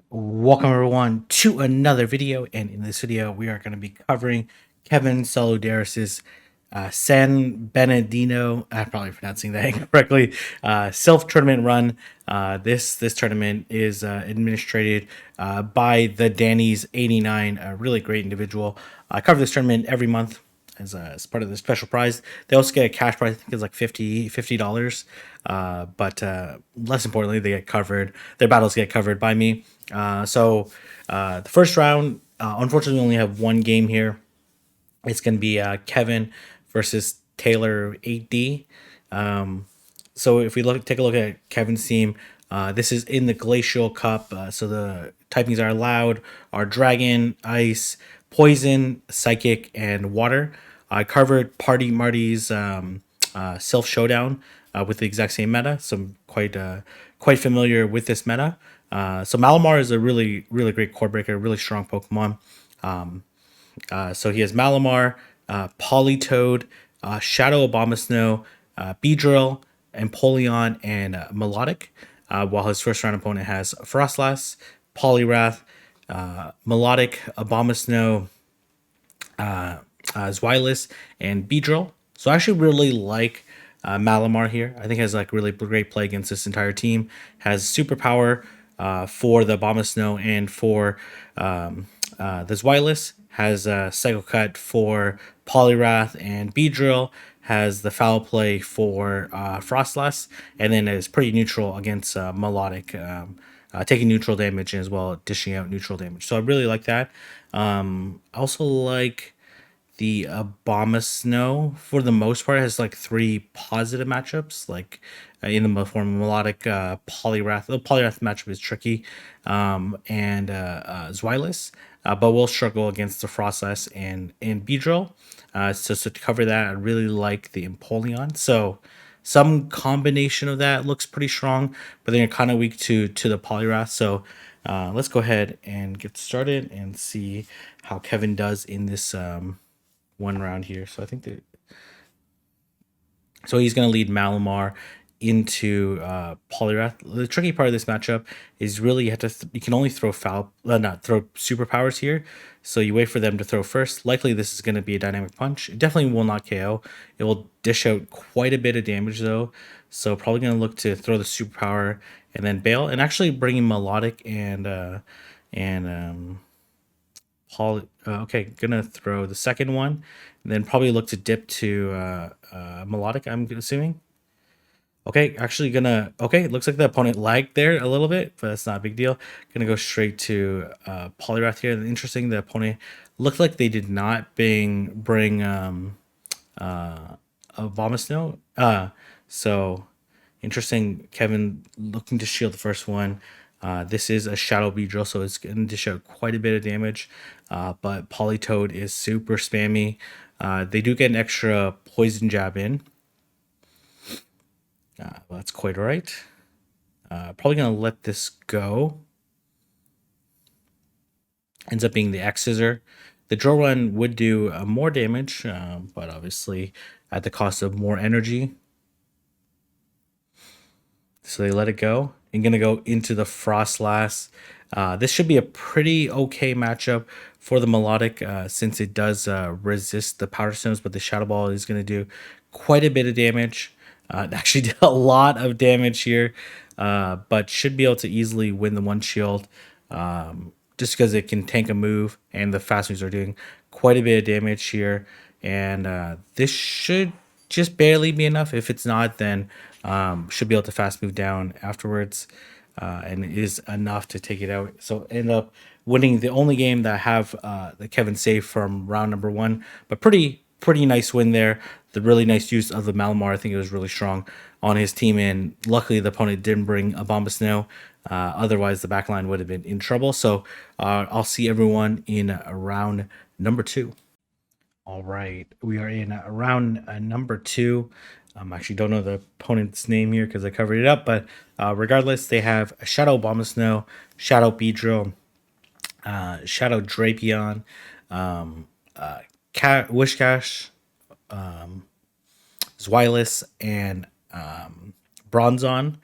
Welcome everyone to another video, and in this video we are going to be covering Kevin Solodaris's San Bernardino, I'm probably pronouncing that incorrectly, Silph tournament run. This tournament is administrated by the Danny's 89, a really great individual. I cover this tournament every month as part of the special prize. They also get a cash prize. I think it's like $50. But less importantly, they get covered. Their battles get covered by me. The first round, unfortunately, we only have one game here. It's going to be Kevin versus Taylor 8D. So if we take a look at Kevin's team, this is in the Glacial Cup. So the typings are allowed are Dragon, Ice, Poison, Psychic, and Water. I covered Party Marty's Silph Showdown with the exact same meta, so I'm quite familiar with this meta. So Malamar is a really great core breaker, really strong Pokemon. So he has Malamar, Politoed, Shadow Abomasnow, Beedrill, Empoleon, and Melodic. While his first round opponent has Frostlass, Poliwrath, Melodic, Abomasnow, Zweilous, and Beedrill. So I actually really like Malamar here. I think has like really great play against this entire team. Has superpower for the Abomasnow and for the Zweilous. Has Psycho Cut for Poliwrath and Beedrill. Has the foul play for Frostlass, and then is pretty neutral against Melodic. Taking neutral damage as well, dishing out neutral damage. So I really like that. I also like the Abomasnow. For the most part, has like three positive matchups, like in the form of Melodic, Poliwrath. The Poliwrath matchup is tricky, and Zweilous, but will struggle against the Frostlass and Beedrill. So to cover that, I really like the Empoleon. So some combination of that looks pretty strong, but then you're kind of weak to the Poliwrath. So let's go ahead and get started and see how Kevin does in this one round here. So I think that he's going to lead Malamar into Poliwrath. The tricky part of this matchup is really you have to you can only throw not throw superpowers here. So you wait for them to throw first. Likely this is going to be a dynamic punch. It definitely will not KO. It will dish out quite a bit of damage though. So probably going to look to throw the superpower and then bail, and actually bringing Melodic and okay, gonna throw the second one, and then probably look to dip to Melodic, I'm assuming. Okay, actually gonna, okay, looks like the opponent lagged there a little bit, but that's not a big deal. Gonna go straight to Poliwrath here. Interesting, the opponent looked like they did not bring a Abomasnow. So interesting, Kevin looking to shield the first one. This is a Shadow Beedrill, so it's going to dish out quite a bit of damage. But Politoed is super spammy. They do get an extra Poison Jab in. Well, that's quite all right. Probably going to let this go. Ends up being the X Scissor. The Drill Run would do more damage, but obviously at the cost of more energy. So they let it go. And going to go into the Frostlass. This should be a pretty okay matchup for the Melodic, since it does resist the Powder Stones, but the Shadow Ball is going to do quite a bit of damage. It actually did a lot of damage here, but should be able to easily win the one shield, just because it can tank a move, and the fast moves are doing quite a bit of damage here. And this should just barely be enough. If it's not, then should be able to fast move down afterwards, and it is enough to take it out. So end up winning the only game that I have the Kevin save from round number one, but pretty nice win there. The really nice use of the Malamar, I think it was really strong on his team, and luckily the opponent didn't bring a Abomasnow. Otherwise, the backline would have been in trouble. So I'll see everyone in round number two. All right, we are in round number two. Actually don't know the opponent's name here because I covered it up, but regardless, they have a Shadow Abomasnow, Shadow Beedrill, Shadow Drapion, Wishcash, Zweilous, and Bronzon.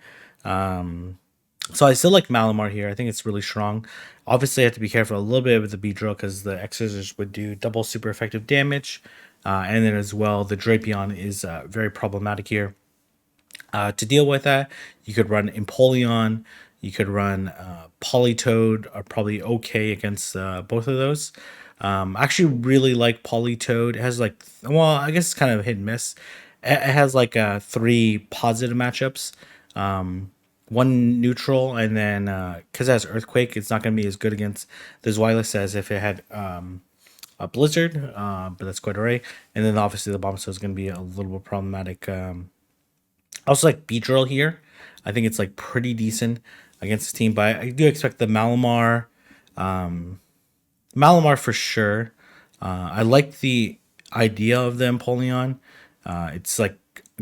So I still like Malamar here. I think it's really strong. Obviously, I have to be careful a little bit with the Beedrill because the X-Scissors would do double super effective damage. And then as well, the Drapion is very problematic here. To deal with that, you could run Empoleon, you could run Politoed, are probably okay against both of those. I actually really like Politoed. It has like, well, I guess it's kind of hit and miss. It has like three positive matchups, one neutral, and then because it has Earthquake, it's not going to be as good against the Zweilous as if it had a Blizzard, but that's quite alright. And then obviously the Bombshell is going to be a little bit problematic. I also like Beedrill here. I think it's like pretty decent against the team, but I do expect the Malamar for sure. I like the idea of the Empoleon. It's like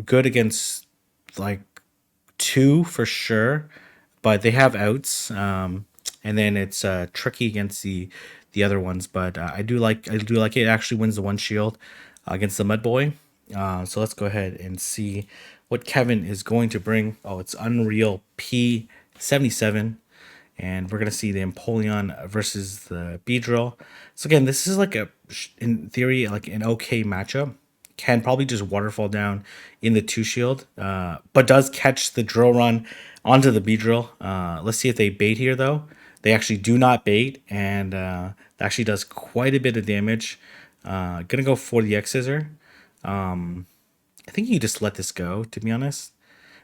good against like two for sure, but they have outs. And then it's tricky against the other ones. But I do like it. It actually wins the one shield against the Mud Boy. So let's go ahead and see what Kevin is going to bring. Oh, it's Unreal P77. And we're going to see the Empoleon versus the Beedrill. So again, this is like in theory, like an okay matchup. Can probably just waterfall down in the two shield, but does catch the drill run onto the Beedrill. Let's see if they bait here though. They actually do not bait, and actually does quite a bit of damage. Gonna go for the X Scissor. I think you just let this go, to be honest.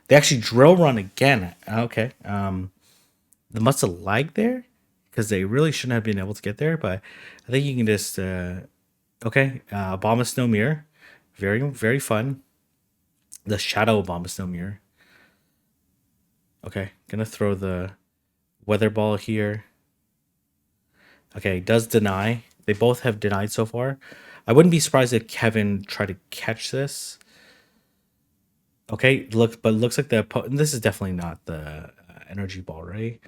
They actually drill run again. Okay. They must have lagged there because they really shouldn't have been able to get there, but I think you can just okay. Obama Snow Mirror. Very, very fun. The Shadow Obama Snow Mirror. Okay, gonna throw the Weather Ball here. Okay, does deny. They both have denied so far. I wouldn't be surprised if Kevin tried to catch this. Okay, look, but it looks like this is definitely not the energy ball, right?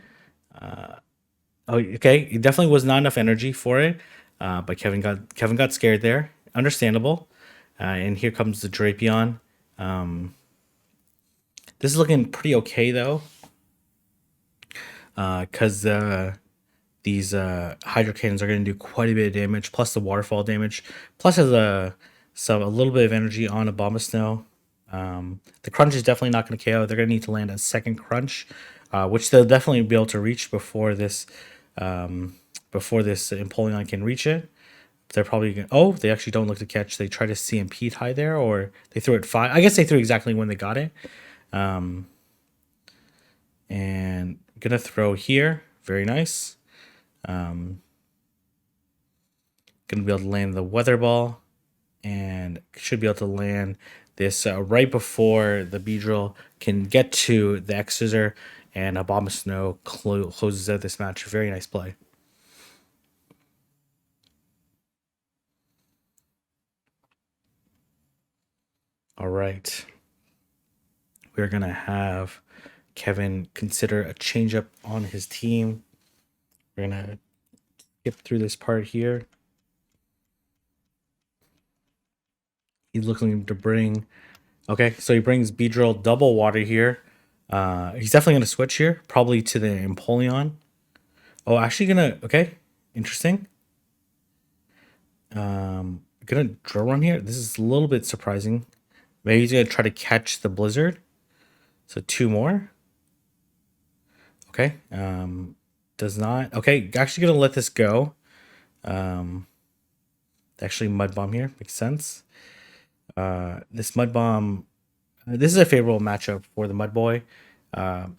Oh, okay, it definitely was not enough energy for it. But Kevin got scared there. Understandable. And here comes the Drapion. This is looking pretty okay though, because these Hydro Cannons are going to do quite a bit of damage, plus the waterfall damage, plus has a little bit of energy on a Bomb of Snow. The crunch is definitely not going to KO. They're going to need to land a second crunch, which they'll definitely be able to reach before this Empoleon can reach it. They're probably gonna, oh, they actually don't look to catch. They try to CMP tie there, or they threw it 5. I guess they threw exactly when they got it. And gonna throw here. Very nice. Gonna be able to land the Weather Ball, and should be able to land this right before the Beedrill can get to the X Scissor, and a Bomb of Snow closes out this match. Very nice play. All right. We're going to have Kevin consider a changeup on his team. We're going to skip through this part here. He's looking to bring... Okay, so he brings Beedrill double water here. He's definitely going to switch here, probably to the Empoleon. Oh, actually going to... Okay, interesting. Gonna drill run here. This is a little bit surprising. Maybe he's gonna try to catch the Blizzard. So 2 more. Okay. Does not. Okay, actually gonna let this go. Actually Mud Bomb here makes sense. This Mud Bomb. This is a favorable matchup for the Mud Boy.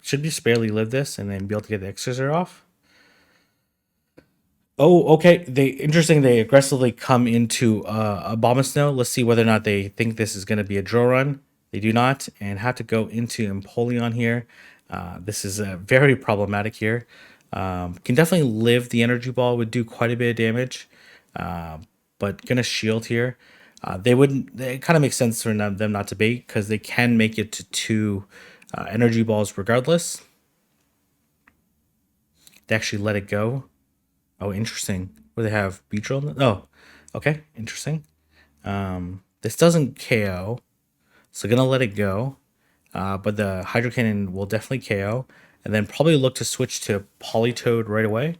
Should just barely live this and then be able to get the X Scissor off. Oh, okay. They aggressively come into a Bomb of Snow. Let's see whether or not they think this is going to be a drill run. They do not, and have to go into Empoleon here. This is very problematic here. Can definitely live. The Energy Ball would do quite a bit of damage, but gonna shield here. They wouldn't. It kind of makes sense for them not to bait because they can make it to 2 Energy Balls regardless. They actually let it go. Oh, interesting. Where they have Beedrill? Oh, okay, interesting. This doesn't KO, so gonna let it go. But the Hydro Cannon will definitely KO. and then probably look to switch to Politoed right away.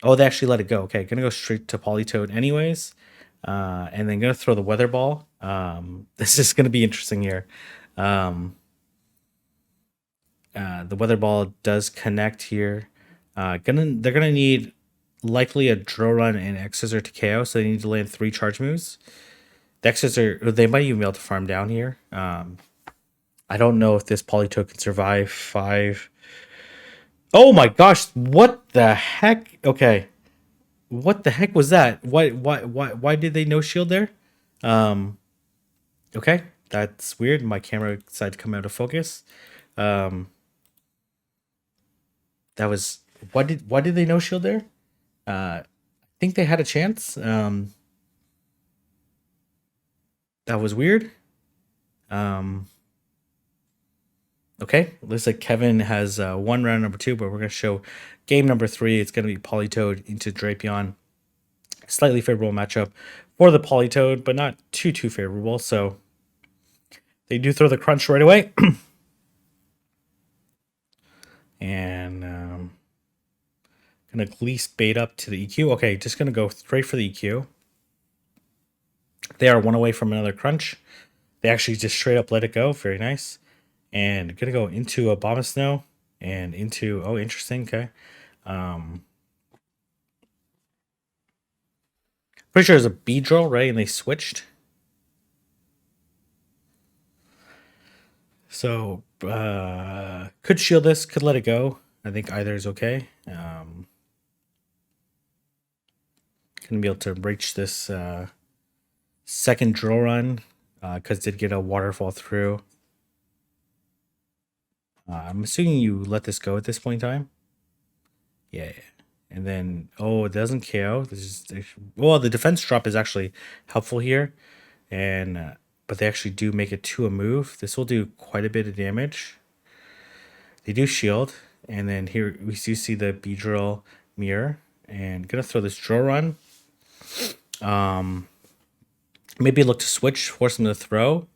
Oh, they actually let it go. Okay, gonna go straight to Politoed anyways, and then gonna throw the Weather Ball. This is gonna be interesting here. Um, the Weather Ball does connect here. They're gonna need likely a Drill Run and X-Scissor to KO, so they need to land 3 charge moves. The X-Scissor, they might even be able to farm down here. I don't know if this Politoed can survive 5. Oh my gosh, what the heck? Okay. What the heck was that? Why did they no shield there? Um, okay, that's weird. My camera decided to come out of focus. Um, that was why did they no shield there? I think they had a chance. That was weird. Um, okay, looks like Kevin has won round number 2, but we're gonna show game number 3. It's gonna be Politoed into Drapion. Slightly favorable matchup for the Politoed, but not too favorable. So they do throw the crunch right away. And gonna Gleece bait up to the EQ. Okay, just gonna go straight for the EQ. They are 1 away from another crunch. They actually just straight up let it go. Very nice. And gonna go into a Abomasnow and into, oh, interesting. Okay. Pretty sure it's a Beedrill, right? And they switched. So could shield this, could let it go. I think either is okay. Gonna be able to reach this second drill run because did get a waterfall through. I'm assuming you let this go at this point in time. Yeah. And then, oh, it doesn't KO. This is, well, the defense drop is actually helpful here. And but they actually do make it to a move. This will do quite a bit of damage. They do shield. And then here we do see the Beedrill mirror. And gonna throw this drill run. Maybe look to switch, force him to throw,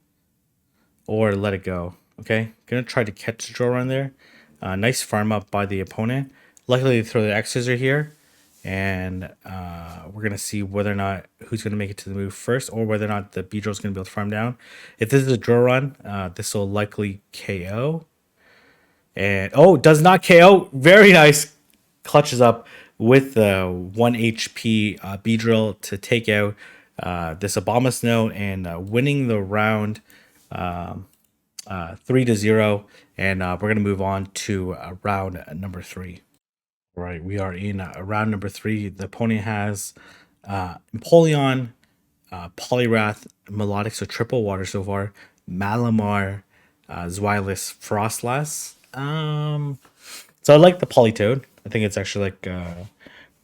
or let it go. Okay, gonna try to catch the drill run there. Nice farm up by the opponent. Luckily, they throw the X-Scissor here, and we're gonna see whether or not who's gonna make it to the move first, or whether or not the Beedrill is gonna be able to farm down. If this is a drill run, this will likely KO. And oh, does not KO. Very nice. Clutches up with the 1 HP Beedrill to take out this Abomasnow and winning the round 3-0. And we're going to move on to round number 3. All right, we are in round number 3. The opponent has Empoleon, Poliwrath, Melodic, so triple water so far, Malamar, Zweilous, Frostlass. So I like the Politoed. I think it's actually like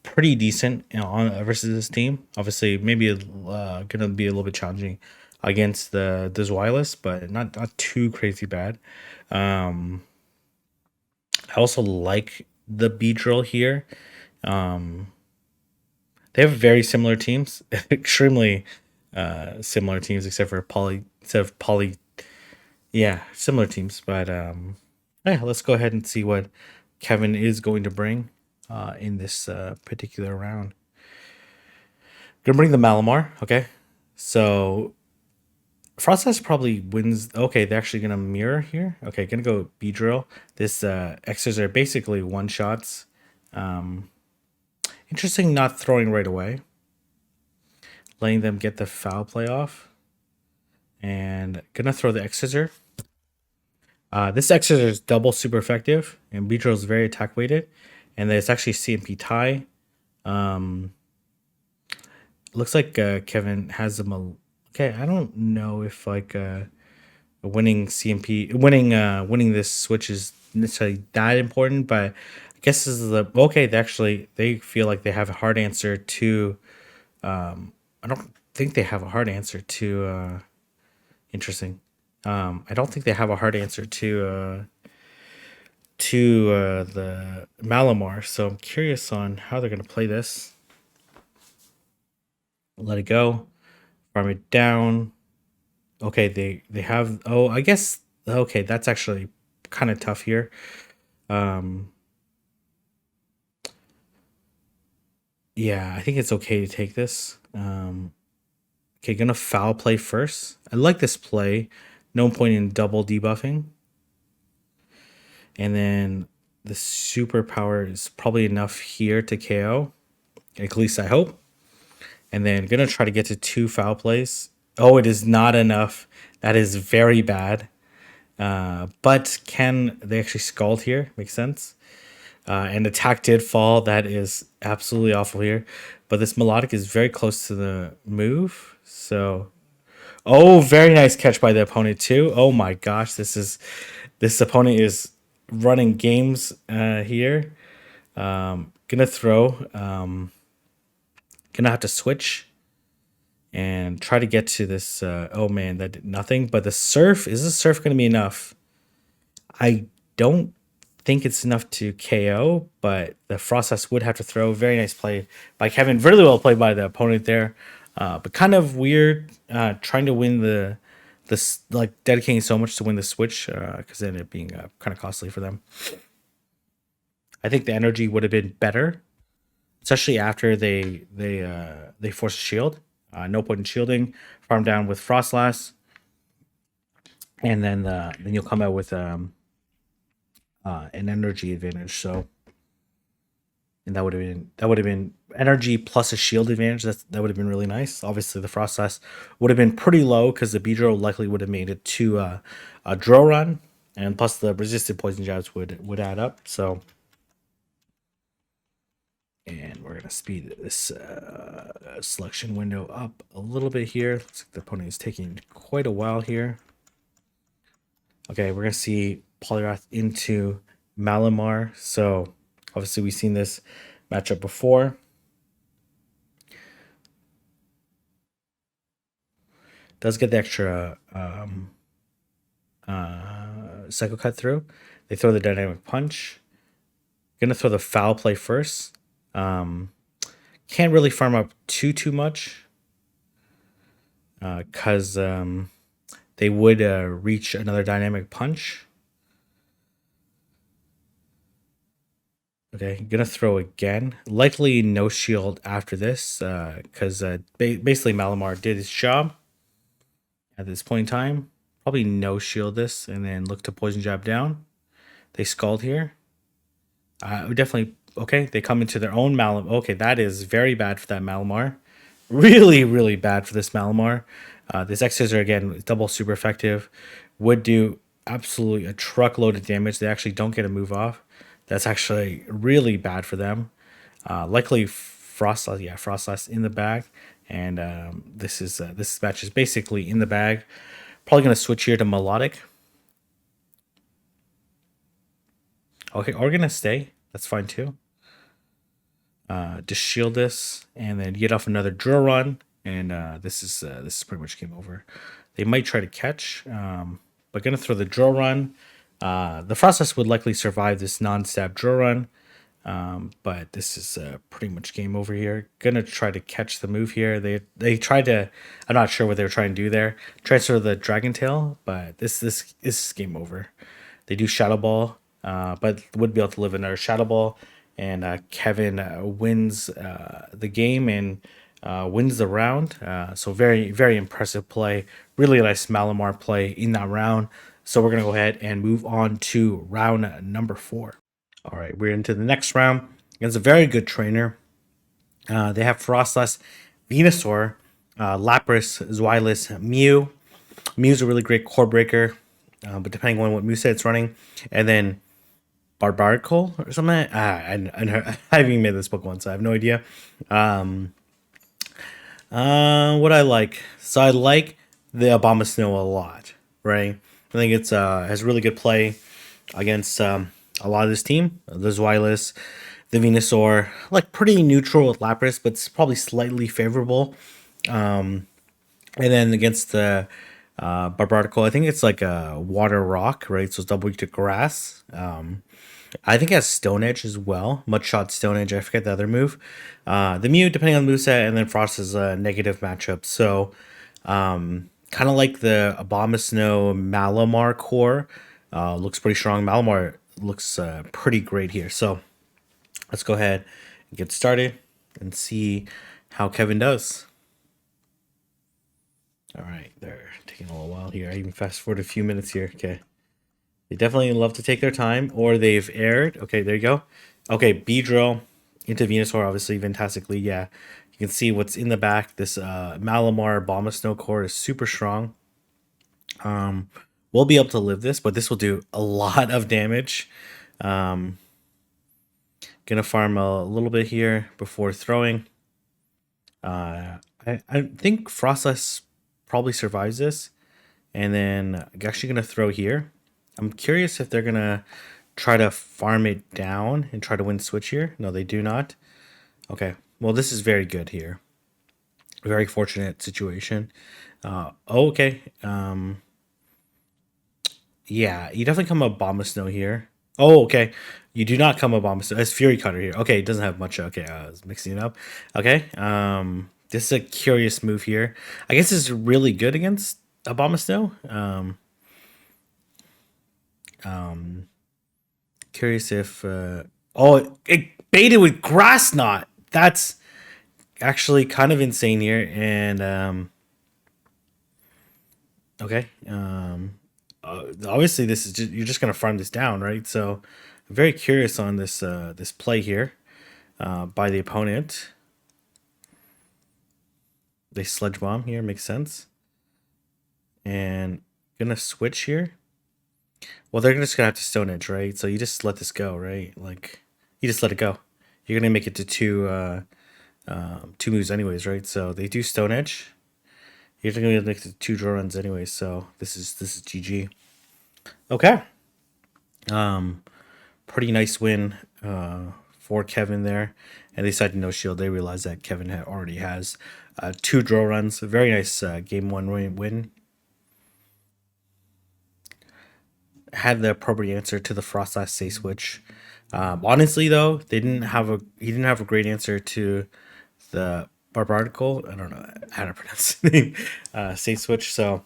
pretty decent, you know, on versus this team. Obviously, maybe gonna be a little bit challenging against the Zweilous, but not too crazy bad. I also like the Beedrill here. They have very similar teams, extremely similar teams, except for Poly. Yeah, similar teams, but yeah, let's go ahead and see what Kevin is going to bring in this particular round. Gonna bring the Malamar, okay? So Frostlass probably wins. Okay, they're actually gonna mirror here. Okay, gonna go Beedrill. This X's are basically one shots. Interesting, not throwing right away, letting them get the foul play off, and gonna throw the X-Scissor. This X-Scissor is double super effective, and Beedrill is very attack weighted, and then it's actually CMP tie. Looks like Kevin has them. Okay, I don't know if like winning CMP, winning this switch is necessarily that important, but I guess this is the okay. They feel like they have a hard answer to. I don't think they have a hard answer to. Interesting. I don't think they have a hard answer to the Malamar, so I'm curious on how they're gonna play this. Let it go, farm it down. Okay, they have. Oh, I guess okay. That's actually kind of tough here. Yeah, I think it's okay to take this. Okay, gonna foul play first. I like this play. No point in double debuffing. And then the superpower is probably enough here to KO. At least I hope. And then gonna try to get to 2 foul plays. Oh, it is not enough. That is very bad. But can they actually scald here? Makes sense. And attack did fall. That is absolutely awful here. But this melodic is very close to the move. So, oh, very nice catch by the opponent too. Oh my gosh, this opponent is running games here. Gonna throw. Gonna have to switch and try to get to this. Oh man, that did nothing. But the surf, is the surf gonna be enough? I don't think it's enough to KO, but the Frostlass would have to throw. Very nice play by Kevin. Really well played by the opponent there. But kind of weird trying to win this, like dedicating so much to win the switch because it ended up being kind of costly for them. I think the energy would have been better, especially after they forced a shield. No point in shielding. Farm down with Frostlass, and then you'll come out with an energy advantage. So, and that would have been energy plus a shield advantage. That would have been really nice. Obviously, the Frostlass would have been pretty low because the Beedrill likely would have made it to a draw run, and plus the resisted poison jabs would add up. So, and we're gonna speed this selection window up a little bit here. Looks like the opponent is taking quite a while here. Okay, we're gonna see Poliwrath into Malamar. So obviously we've seen this matchup before. Does get the extra Psycho Cut through. They throw the Dynamic Punch. Gonna throw the foul play first. Can't really farm up too much because they would reach another Dynamic Punch. Okay, gonna throw again. Likely no shield after this because basically Malamar did his job at this point in time. Probably no shield this and then look to poison jab down. They scald here. Definitely, okay, they come into their own Malamar. Okay, that is very bad for that Malamar. Really bad for this Malamar. This X-Scissor, again, double super effective. Would do absolutely a truckload of damage. They actually don't get a move off. That's actually really bad for them. Likely Frostlass, yeah, Frostlass in the bag. And this match is basically in the bag. Probably going to switch here to Melodic. Okay, or going to stay. That's fine too. Just shield this and then get off another draw run. And this is pretty much game over. They might try to catch, but going to throw the draw run. The Frostlass would likely survive this non-stab draw run, but this is pretty much game over here. Gonna try to catch the move here. They tried to. I'm not sure what they were trying to do there. Transfer the Dragon Tail, but this is game over. They do Shadow Ball, but would be able to live another Shadow Ball, and Kevin wins the game and wins the round. So very impressive play. Really nice Malamar play in that round. So we're going to go ahead and move on to round number 4. All right, we're into the next round. It's a very good trainer. They have Frostlass, Venusaur, Lapras, Zweilous, Mew. Mew's a really great core breaker, but depending on what moveset it's running. And then Barbarical or something. I haven't even made this book once, so I have no idea. What I like. So I like the Abomasnow a lot, right? I think it's has really good play against a lot of this team. The Zweilous, the Venusaur, like pretty neutral with Lapras, but it's probably slightly favorable. And then against the Barbarical, I think it's like a Water Rock, right? So it's double weak to Grass. I think it has Stone Edge as well. Mudshot, Stone Edge. I forget the other move. The Mew, depending on the moveset, and then Frost is a negative matchup. So kind of like the Abomasnow Malamar core. Looks pretty strong. Malamar looks pretty great here. So let's go ahead and get started and see how Kevin does. All right, they're taking a little while here. I even fast forward a few minutes here. Okay. They definitely love to take their time, or they've aired. Okay, there you go. Okay, Beedrill into Venusaur, obviously, fantastically. Yeah, you can see what's in the back. This Malamar Bombasnow core is super strong. We'll be able to live this, but this will do a lot of damage. Gonna farm a little bit here before throwing. I think Frostless probably survives this. And then I'm actually gonna throw here. I'm curious if they're gonna try to farm it down and try to win switch here. No, they do not. Okay, well this is very good here. Very fortunate situation. Okay. Yeah, you definitely come a Bombasnow here. Oh, okay. You do not come a Bombasnow. It's Fury Cutter here. Okay, it doesn't have much. Okay, I was mixing it up. Okay. This is a curious move here. I guess it's really good against a Bombasnow. Curious if oh, it baited with Grass Knot. That's actually kind of insane here. And okay, obviously this is just, you're just gonna farm this down, right? So I'm very curious on this this play here by the opponent. They Sludge Bomb here, makes sense. And gonna switch here. Well, they're just gonna have to Stone Edge, right? So you just let this go, right? Like you just let it go. You're gonna make it to two moves anyways, right? So they do Stone Edge. You're gonna make the 2 draw runs anyways. So this is GG. Okay. Pretty nice win for Kevin there, and they decided no shield. They realized that Kevin already has 2 draw runs. A very nice game 1 win. Had the appropriate answer to the Frostlass Say Switch. Honestly, though, he didn't have a great answer to the Barbardical. I don't know how to pronounce the name. Say Switch. So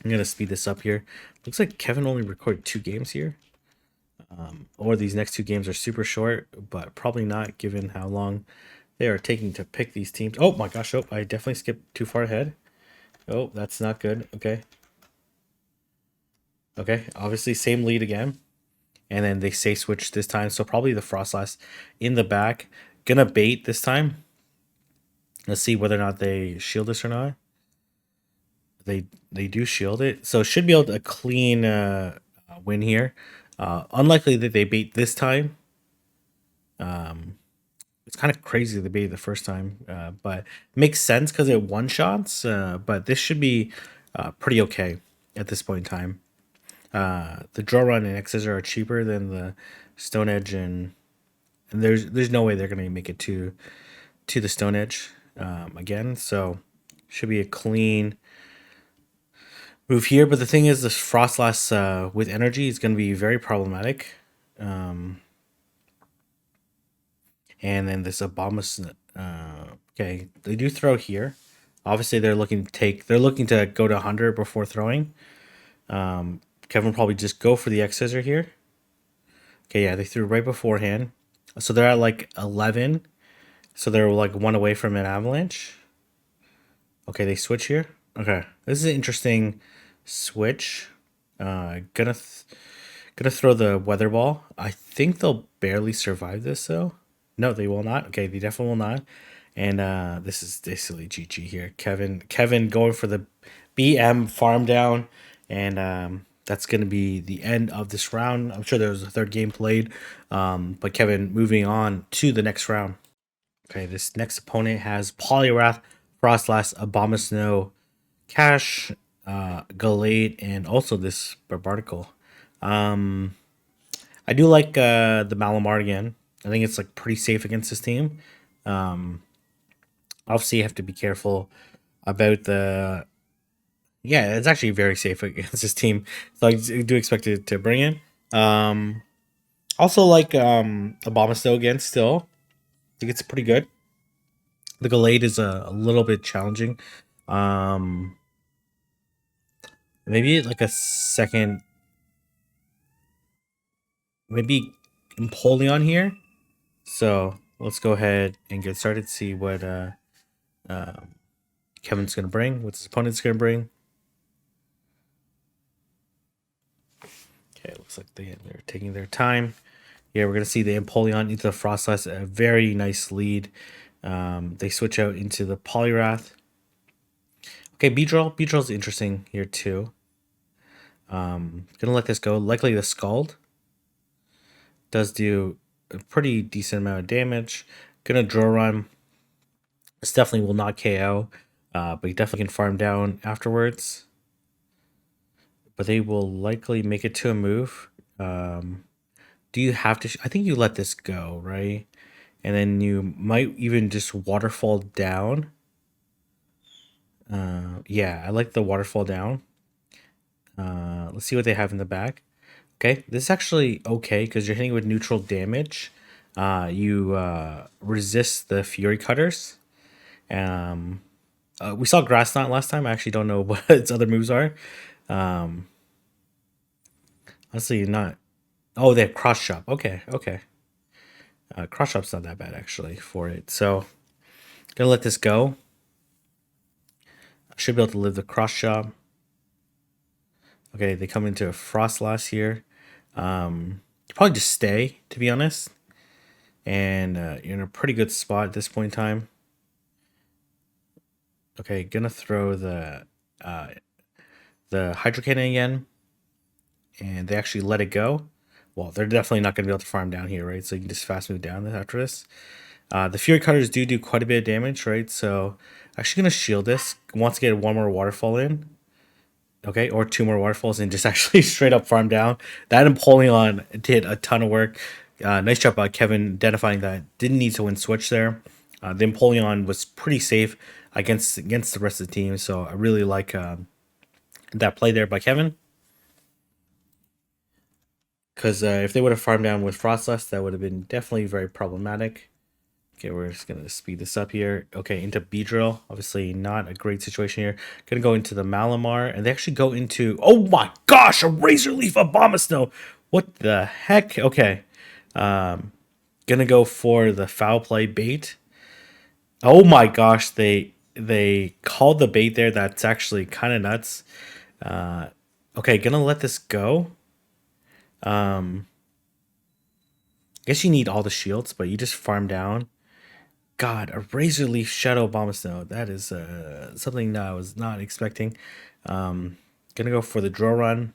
I'm gonna speed this up here. Looks like Kevin only recorded 2 games here. Or these next 2 games are super short, but probably not given how long they are taking to pick these teams. Oh my gosh! Oh, I definitely skipped too far ahead. Oh, that's not good. Okay. Okay, obviously same lead again. And then they say switch this time. So probably the Frostlass in the back. Gonna bait this time. Let's see whether or not they shield this or not. They do shield it. So should be able to clean win here. Unlikely that they bait this time. It's kind of crazy they baited the first time. But makes sense because it one-shots. But this should be pretty okay at this point in time. The draw run and X's are cheaper than the Stone Edge, and there's no way they're gonna make it to the Stone Edge again. So should be a clean move here. But the thing is, the Frostlass with energy is gonna be very problematic. And then this Abomasnow. Okay, they do throw here. Obviously, they're looking to go to 100 before throwing. Kevin probably just go for the X scissor here. Okay, yeah, they threw right beforehand. So they're at like 11. So they're like 1 away from an avalanche. Okay, they switch here. Okay, this is an interesting switch. Gonna throw the weather ball. I think they'll barely survive this though. No, they will not. Okay, they definitely will not. And this is basically GG here. Kevin going for the BM farm down, and that's going to be the end of this round. I'm sure there was a 3rd game played, but Kevin moving on to the next round. Okay, this next opponent has Poliwrath, Frostlass, Abomasnow, Cash, Galate, and also this Barbardical. I do like the Malamar again. I think it's like pretty safe against this team. Obviously, you have to be careful about the. Yeah, it's actually very safe against this team. So I do expect it to bring in. Also like Abomasnow again still. I think it's pretty good. The Galade is a little bit challenging. Maybe like a second maybe Empoleon here. So let's go ahead and get started. See what Kevin's gonna bring. What his opponent's gonna bring. Okay, looks like they're taking their time. Yeah, we're gonna see the Empoleon into the Frostlass, a very nice lead. They switch out into the Poliwrath. Okay, Beedrill. Beedrill's interesting here too. Gonna let this go. Likely the Scald does do a pretty decent amount of damage. Gonna draw run. This definitely will not KO, but you definitely can farm down afterwards. But they will likely make it to a move. Do you have to? I think you let this go, right? And then you might even just waterfall down. Yeah, I like the waterfall down. Let's see what they have in the back. Okay, this is actually okay because you're hitting with neutral damage. You resist the Fury Cutters. We saw Grass Knot last time. I actually don't know what its other moves are. Honestly, not. Oh, they have Cross Chop. Okay, okay. Cross Chop's not that bad actually for it. So, gonna let this go. I should be able to live the Cross Chop. Okay, they come into a Frostlass here. Probably just stay, to be honest. And you're in a pretty good spot at this point in time. Okay, gonna throw the Hydro Cannon again. And they actually let it go. Well, they're definitely not going to be able to farm down here, right? So you can just fast move down after this. The Fury Cutters do quite a bit of damage, right? So actually going to shield this. Wants to get one more Waterfall in. Okay, or two more Waterfalls and just actually straight up farm down. That Empoleon did a ton of work. Nice job by Kevin identifying that. Didn't need to win switch there. The Empoleon was pretty safe against the rest of the team. So I really like that play there by Kevin. Because if they would have farmed down with Frostlass, that would have been definitely very problematic. Okay, we're just going to speed this up here. Okay, into Beedrill. Obviously not a great situation here. Going to go into the Malamar. And they actually go into... Oh my gosh! A Razor Leaf Abomasnow! What the heck? Okay. Going to go for the Foul Play bait. Oh my gosh, they called the bait there. That's actually kind of nuts. Okay, going to let this go. Guess you need all the shields, but you just farm down. God, a Razor Leaf Shadow Abomasnow. That is something that I was not expecting. Gonna go for the draw run.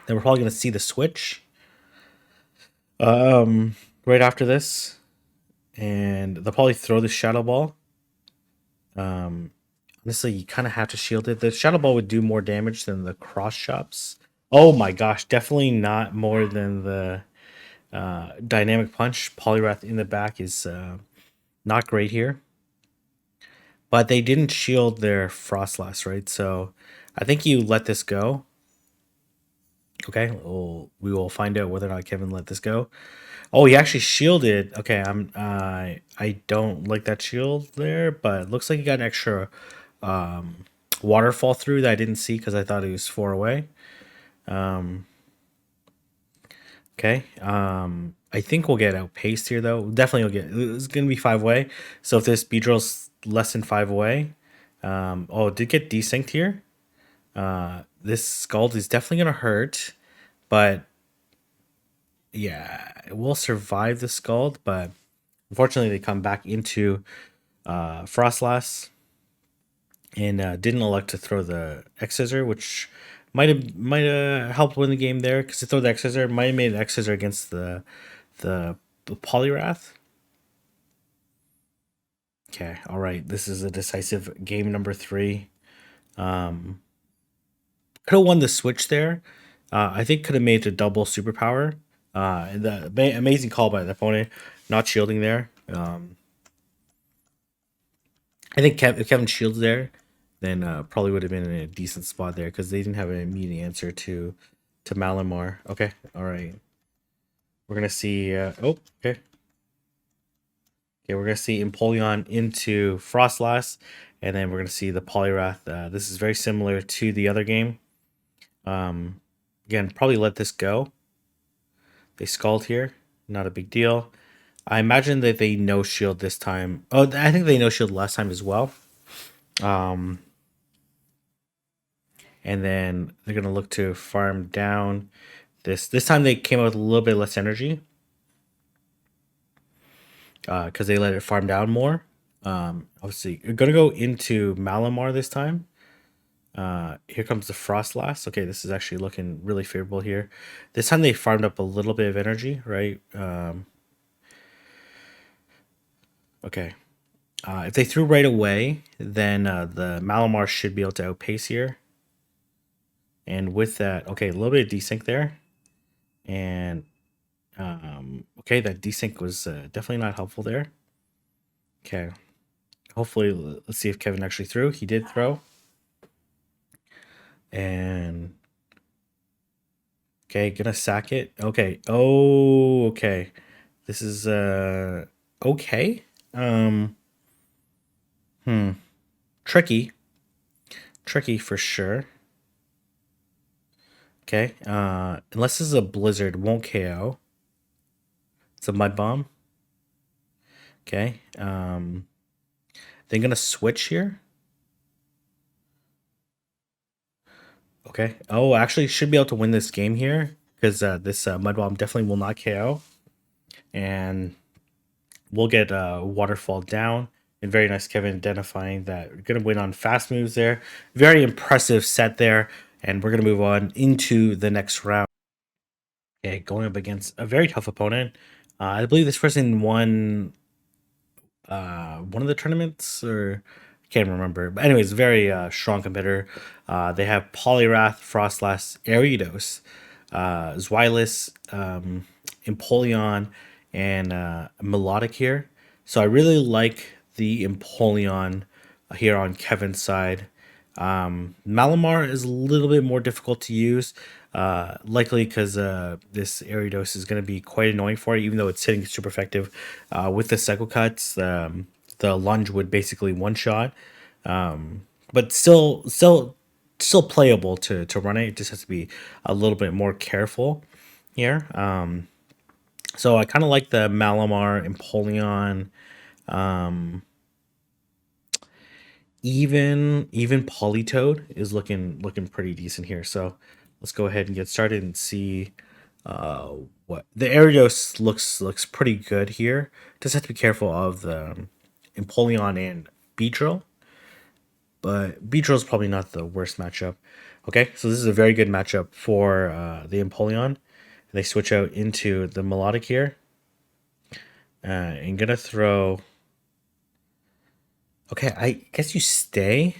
Then we're probably gonna see the switch. Right after this. And they'll probably throw the Shadow Ball. Honestly, you kind of have to shield it. The Shadow Ball would do more damage than the Cross Chops. Oh my gosh, definitely not more than the Dynamic Punch. Poliwrath in the back is not great here. But they didn't shield their Frostlass, right? So I think you let this go. Okay, we will find out whether or not Kevin let this go. Oh, he actually shielded. Okay, I don't like that shield there, but it looks like he got an extra waterfall through that I didn't see because I thought he was 4 away. Okay. I think we'll get outpaced here though. Definitely will get. It's gonna be 5 away. So if this Beedrill's less than 5 away, oh, it did get desynced here. This Scald is definitely gonna hurt, but yeah, it will survive the Scald. But unfortunately, they come back into Frostlass and didn't elect to throw the X Scissor, which might have helped win the game there because to throw the X Scissor might have made an X Scissor against the Poliwrath. Okay, all right. This is a decisive game number 3. Could have won the switch there. I think could have made a double superpower. And the amazing call by the opponent, not shielding there. I think if Kevin shields there, then probably would have been in a decent spot there because they didn't have an immediate answer to Malamar. Okay, all right. We're gonna see. Oh, okay. Okay, we're gonna see Empoleon into Frostlass, and then we're gonna see the Poliwrath. This is very similar to the other game. Again, probably let this go. They Scald here. Not a big deal. I imagine that they no shield this time. Oh, I think they no shield last time as well. Um, and then they're gonna look to farm down this time. They came out with a little bit less energy because they let it farm down more. Obviously, you're gonna go into Malamar this time. Here comes the Frostlass. Okay, this is actually looking really favorable here. This time they farmed up a little bit of energy, right? Okay. If they threw right away, then the Malamar should be able to outpace here. And with that, okay, a little bit of desync there. And okay, that desync was definitely not helpful there. Okay. Hopefully, let's see if Kevin actually threw. He did throw. And okay, gonna sack it. Okay. Oh, okay. This is okay. Um hmm. Tricky. Tricky for sure. Okay. Unless this is a blizzard, won't KO. It's a mud bomb. Okay. They're gonna switch here. Okay. Oh, actually should be able to win this game here because this mud bomb definitely will not KO. And we'll get waterfall down. And very nice, Kevin, identifying that we're going to win on fast moves there. Very impressive set there. And we're going to move on into the next round. Okay, going up against a very tough opponent. I believe this person won one of the tournaments, or I can't remember. But anyways, very strong competitor. They have Poliwrath, Frostlass, Ariados, Zweilous, Empoleon, and Melodic here. So I really like the Empoleon here on Kevin's side. Malamar is a little bit more difficult to use, likely because this Ariados is going to be quite annoying for it, even though it's hitting super effective. With the cycle cuts, the lunge would basically one shot, but still playable to run it. It just has to be a little bit more careful here. So I kind of like the Malamar, Empoleon, even Politoed is looking pretty decent here. So let's go ahead and get started and see what the Ariados looks pretty good here. Just have to be careful of the Empoleon and Beedrill, but Beedrill is probably not the worst matchup. Okay, so this is a very good matchup for the Empoleon. They switch out into the Melodic here. And gonna throw. Okay, I guess you stay.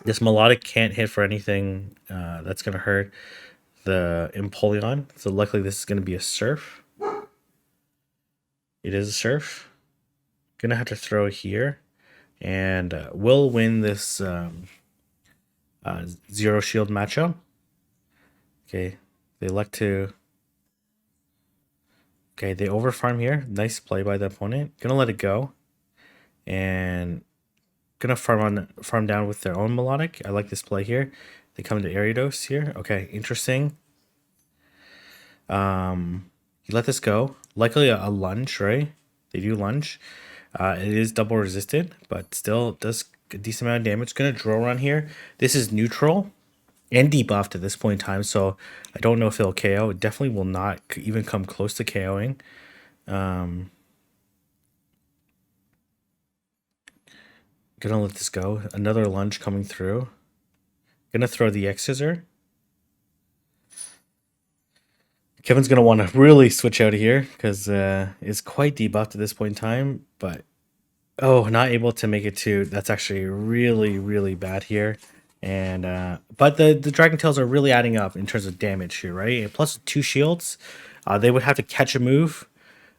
This Melodic can't hit for anything that's going to hurt the Empoleon. So luckily this is going to be a Surf. It is a Surf. Going to have to throw here. And we'll win this Zero Shield matchup. Okay, they elect to... Okay, they overfarm here. Nice play by the opponent. Gonna let it go. And gonna farm down with their own Melodic. I like this play here. They come to Ariados here. Okay, interesting. You let this go. Likely a lunge, right? They do lunge. It is double resisted, but still does a decent amount of damage. Gonna drill run here. This is neutral and debuffed at this point in time, so I don't know if it'll KO. It definitely will not even come close to KOing. Gonna let this go. Another lunge coming through. Gonna throw the X Scissor. Kevin's gonna want to really switch out of here because it's quite debuffed at this point in time. But oh, not able to make it to. That's actually really bad here. And but the Dragon Tails are really adding up in terms of damage here, right? And plus 2 shields, they would have to catch a move,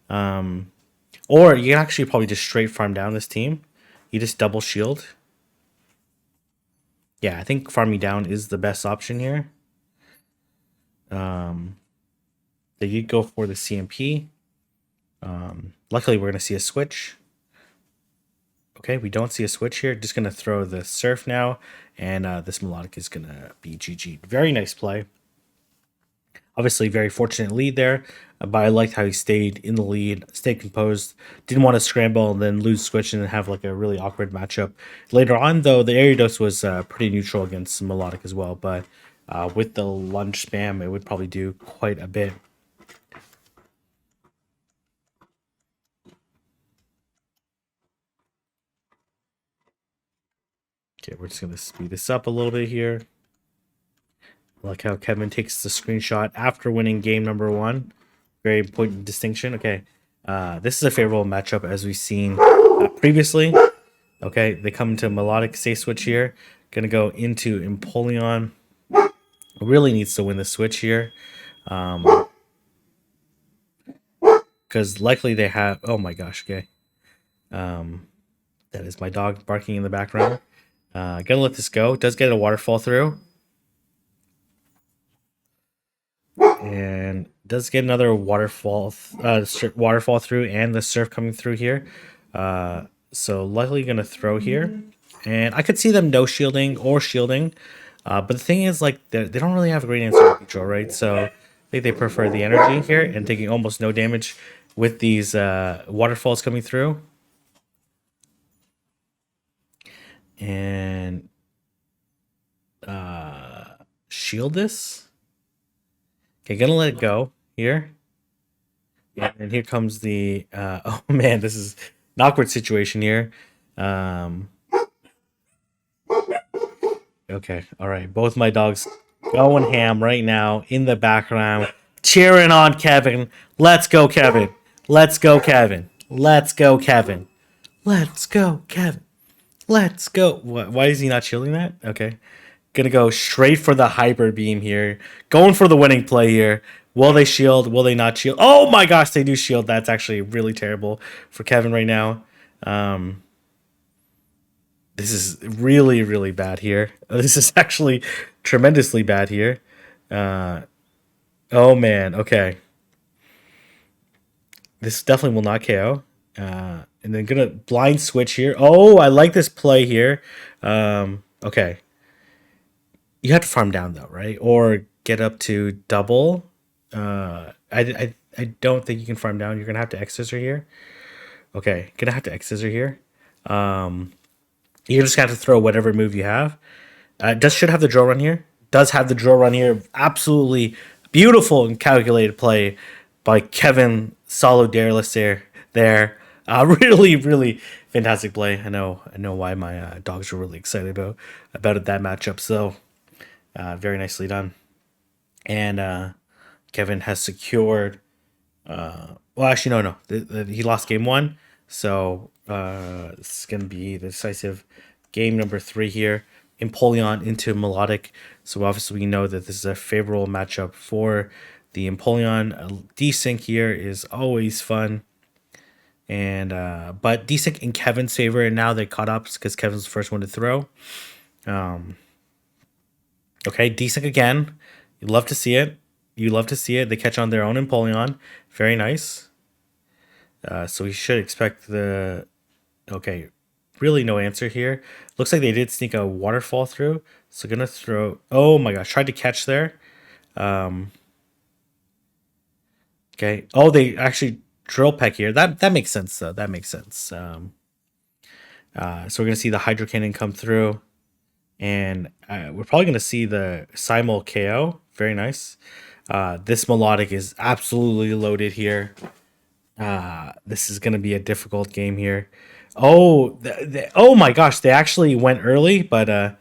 or you can actually probably just straight farm down this team. You just double shield. Yeah, I think farming down is the best option here. They did go for the CMP. Luckily, we're going to see a switch. Okay, we don't see a switch here. Just going to throw the Surf now, and this Melodic is going to be GG. Very nice play. Obviously, very fortunate lead there, but I liked how he stayed in the lead, stayed composed, didn't want to scramble and then lose switch and have like a really awkward matchup. Later on, though, the Ariados was pretty neutral against Melodic as well, but with the lunge spam, it would probably do quite a bit. Okay, we're just going to speed this up a little bit here. Like how Kevin takes the screenshot after winning game number 1. Very important distinction. Okay, this is a favorable matchup as we've seen previously. Okay, they come to Melodic safe switch here. Gonna go into Empoleon. Really needs to win the switch here. Because likely they have... Oh my gosh, okay. That is my dog barking in the background. Gonna let this go. Does get a waterfall through. And does get another waterfall through and the surf coming through here. So likely going to throw here. And I could see them no shielding or shielding. But the thing is, like, they don't really have a great answer control, right? So I think they prefer the energy here and taking almost no damage with these waterfalls coming through. And shield this. Okay, gonna let it go here. And here comes the... oh man, this is an awkward situation here. Okay, all right. Both my dogs going ham right now in the background, cheering on Kevin. Let's go, Kevin. Let's go, Kevin. Let's go, Kevin. Let's go, Kevin. Let's go. Why is he not shielding that? Okay. Gonna go straight for the hyper beam here. Going for the winning play here. Will they shield? Will they not shield? Oh my gosh, they do shield. That's actually really terrible for Kevin right now. This is really, really bad here. This is actually tremendously bad here. Oh man, okay. This definitely will not KO. And then gonna blind switch here. Oh, I like this play here. Okay. You have to farm down though, right? Or get up to double. I don't think you can farm down. You're gonna have to X scissor here. Okay, gonna have to X scissor here. You just have to throw whatever move you have. Should have the drill run here. Does have the drill run here. Absolutely beautiful and calculated play by Kevin Solidaris there. Really, really fantastic play. I know why my dogs were really excited about that matchup. So very nicely done. And Kevin has secured. Well, actually, no. He lost game 1, so this is gonna be the decisive game number 3 here. Empoleon into Melodic. So obviously we know that this is a favorable matchup for the Empoleon. Desync here is always fun. And but Desync in Kevin's favor, and now they caught up because Kevin's the first one to throw. Okay, Desync again. You love to see it. You love to see it. They catch on their own Empoleon. Very nice. So we should expect the... Okay, really no answer here. Looks like they did sneak a waterfall through. So gonna throw... Oh my gosh, tried to catch there. Okay. Oh, they actually drill peck here. That makes sense though. That makes sense. So we're gonna see the Hydro Cannon come through. And we're probably gonna see the Simul KO. Very nice. This Melodic is absolutely loaded here. This is going to be a difficult game here. Oh, oh my gosh, they actually went early, but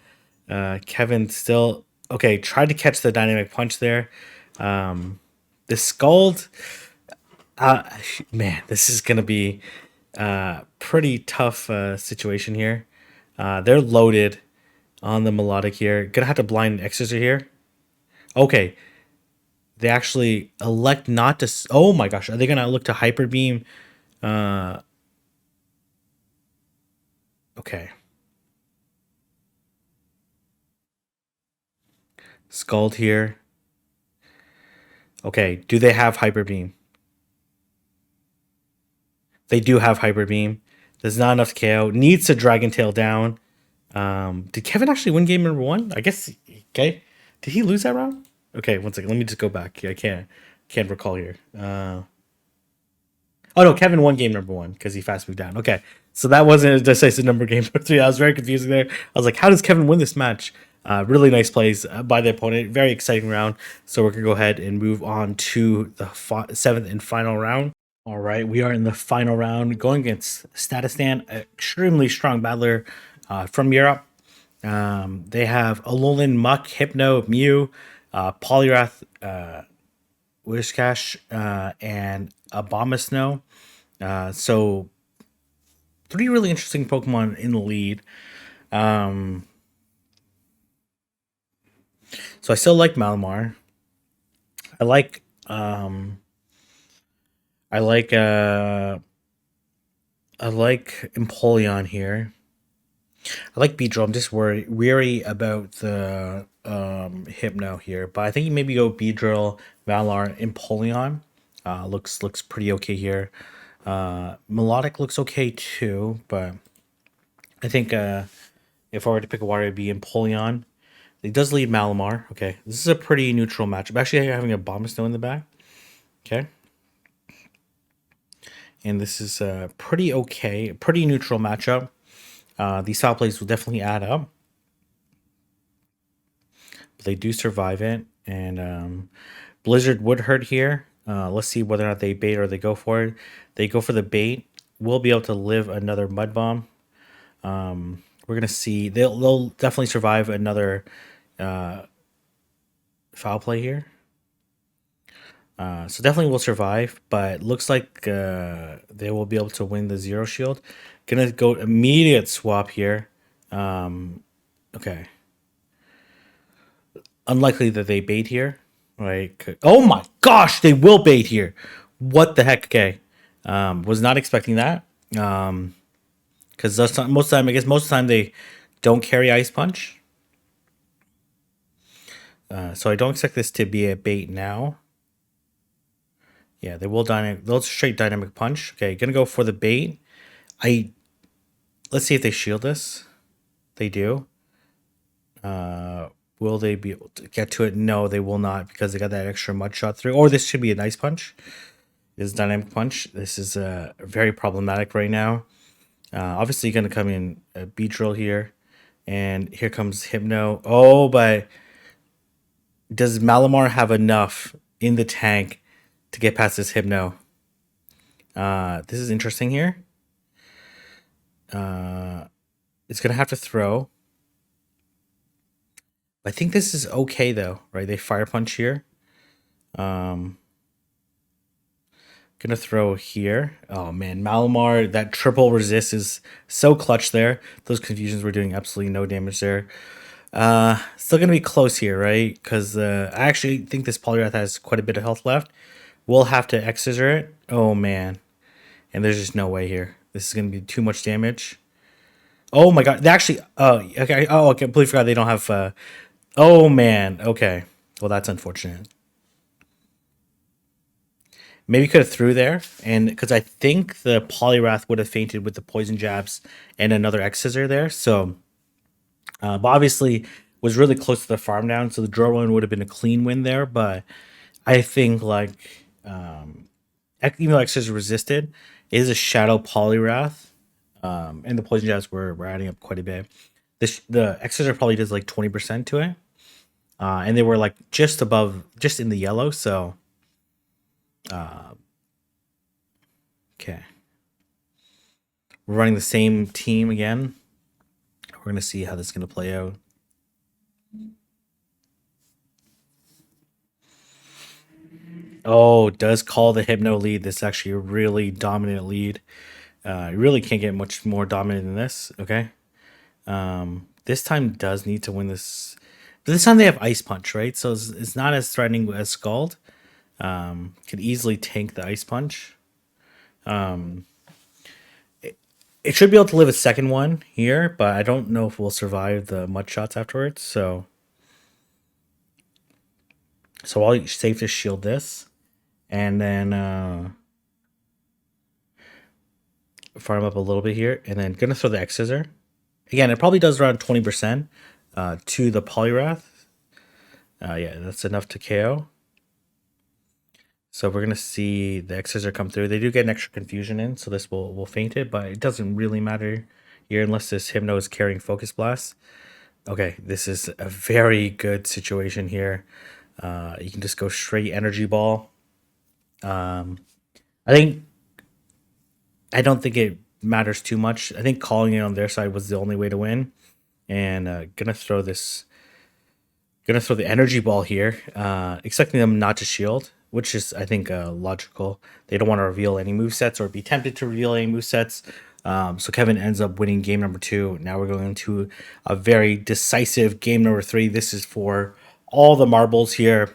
Kevin still... Okay, tried to catch the Dynamic Punch there. The Scald... man, this is going to be a pretty tough situation here. They're loaded on the Melodic here. Gonna have to blind X scissor here. Okay. They actually elect not to... Oh my gosh, are they gonna look to Hyper Beam? Okay. Scald here. Okay, do they have Hyper Beam? They do have Hyper Beam. There's not enough to KO. Needs to Dragon Tail down. Did Kevin actually win game number 1? I guess... Okay. Did he lose that round? Okay, one second. Let me just go back. I can't recall here. Oh no, Kevin won game number one because he fast moved down. Okay, so that wasn't a decisive number game number three. I was very confusing there. I was like, how does Kevin win this match? Really nice plays by the opponent. Very exciting round. So we're gonna go ahead and move on to the seventh and final round. All right, we are in the final round going against Statistan, extremely strong battler from Europe. They have Alolan, Muck, Hypno, Mew, Poliwrath, Whiscash, and Abomasnow. So three really interesting Pokemon in the lead. So I still like Malamar. I like I like uh I like Empoleon here. I like Beedrill. I'm just weary about the Hypno here, but I think you maybe go Beedrill, Valar, Empoleon. Looks pretty okay here. Melodic looks okay too, but I think if I were to pick a water, it'd be Empoleon. It does lead Malamar. Okay, this is a pretty neutral matchup. Actually, having a Bomb Snow in the back. Okay, and this is a pretty okay, pretty neutral matchup. These foul plays will definitely add up, but they do survive it. And Blizzard would hurt here. Let's see whether or not they bait or they go for it. They go for the bait. We'll be able to live another Mud Bomb. We're gonna see they'll definitely survive another foul play here. So definitely will survive, but looks like they will be able to win the Zero Shield. Gonna go immediate swap here. Okay. Unlikely that they bait here, right? Oh my gosh, they will bait here. What the heck? Okay. Was not expecting that. Because most of the time, I guess most of the time they don't carry Ice Punch. So I don't expect this to be a bait now. Yeah, they will they'll straight dynamic punch. Okay, gonna go for the bait. Let's see if they shield this. They do. Will they be able to get to it? No, they will not because they got that extra mud shot through. Or this should be a nice punch. This is dynamic punch. This is very problematic right now. Obviously, going to come in a Beedrill here. And here comes Hypno. Oh, but does Malamar have enough in the tank to get past this Hypno? This is interesting here. It's going to have to throw. I think this is okay, though, right? They Fire Punch here. Gonna throw here. Oh, man. Malamar, that triple resist is so clutch there. Those confusions were doing absolutely no damage there. Still gonna be close here, right? Because I actually think this Poliwrath has quite a bit of health left. We'll have to X-Scissor it. Oh man, and there's just no way here. This is gonna be too much damage. Oh my god, they actually. Oh okay. Oh, I completely forgot they don't have. Oh man. Okay. Well, that's unfortunate. Maybe could have threw there, and because I think the Poliwrath would have fainted with the poison jabs and another X-Scissor there. So. But obviously was really close to the farm down, so the draw run would have been a clean win there. But I think like even though X is resisted, it is a shadow Poliwrath, and the poison jabs were adding up quite a bit. The X's probably does like 20% to it, and they were like just above, just in the yellow. So, okay, we're running the same team again. We're gonna see how this is gonna play out. Oh, does call the Hypno lead. This is actually a really dominant lead. You really can't get much more dominant than this. Okay. This time does need to win this. But this time they have Ice Punch, right? So it's not as threatening as Scald. Could easily tank the Ice Punch. It should be able to live a second one here, but I don't know if we'll survive the mud shots afterwards. So I'll safe to shield this, and then farm up a little bit here, and then gonna throw the X Scissor. Again, it probably does around 20% to the Poliwrath. Yeah, that's enough to KO. So we're gonna see the X-Scissor come through. They do get an extra confusion in, so this will faint it, but it doesn't really matter here unless this Hypno is carrying Focus Blast. Okay, this is a very good situation here. You can just go straight Energy Ball. I think I don't think it matters too much. I think calling it on their side was the only way to win. And gonna throw the energy ball here, expecting them not to shield, which is I think logical. They don't want to reveal any movesets or be tempted to reveal any movesets. So Kevin ends up winning game number 2. Now we're going into a very decisive game number 3. This is for all the marbles here.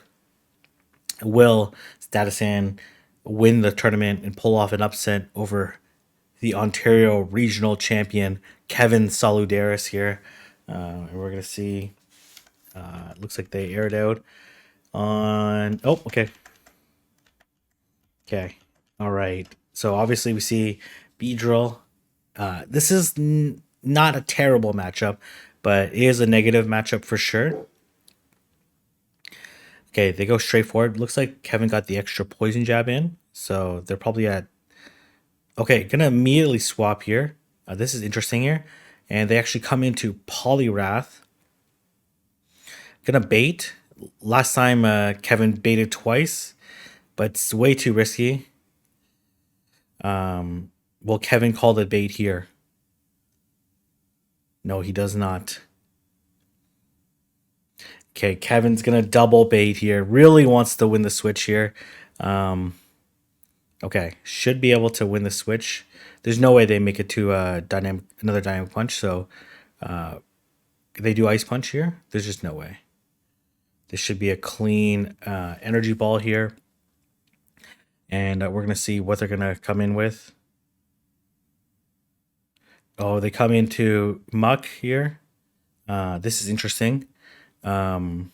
Will Statisan win the tournament and pull off an upset over the Ontario regional champion Kevin Saludaris here? And we're gonna see. It looks like they aired out on. Oh, okay. Okay. All right. So obviously we see Beedrill. This is not a terrible matchup, but it is a negative matchup for sure. Okay, they go straight forward. Looks like Kevin got the extra poison jab in, so they're probably at. Okay, gonna immediately swap here. This is interesting here, and they actually come into Poliwrath. Gonna bait. Last time Kevin baited twice, but it's way too risky. Will Kevin call the bait here? No, he does not. Okay, Kevin's gonna double bait here. Really wants to win the switch here. Okay, should be able to win the switch. There's no way they make it to another dynamic punch. So they do ice punch here. There's just no way. This should be a clean energy ball here. And we're going to see what they're going to come in with. Oh, they come into Muck here. This is interesting. And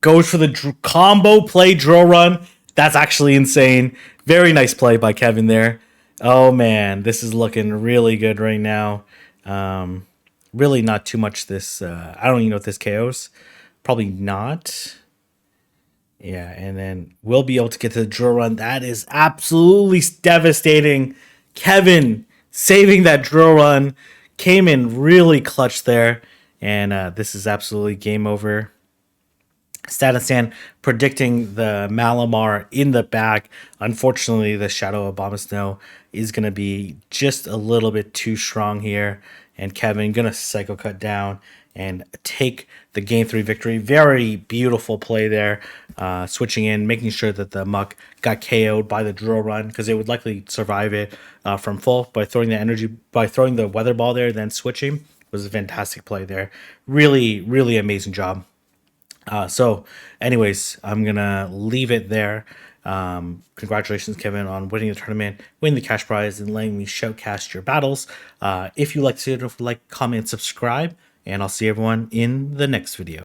goes for the combo play draw run. That's actually insane. Very nice play by Kevin there. Oh, man. This is looking really good right now. Really not too much this. I don't even know if this KOs. Probably not. Yeah, and then we'll be able to get to the draw run. That is absolutely devastating. Kevin saving that draw run. Came in really clutch there. And this is absolutely game over. Statisan predicting the Malamar in the back. Unfortunately, the Shadow Abomasnow is going to be just a little bit too strong here. And Kevin going to Psycho Cut down and take the game 3 victory. Very beautiful play there. Switching in, making sure that the Muck got KO'd by the drill run because it would likely survive it from full by throwing the weather ball there, then switching was a fantastic play there. Really, really amazing job. So anyways, I'm going to leave it there. Congratulations, Kevin, on winning the tournament, winning the cash prize, and letting me shoutcast your battles. If you like to see it, don't forget to like, comment, subscribe, and I'll see everyone in the next video.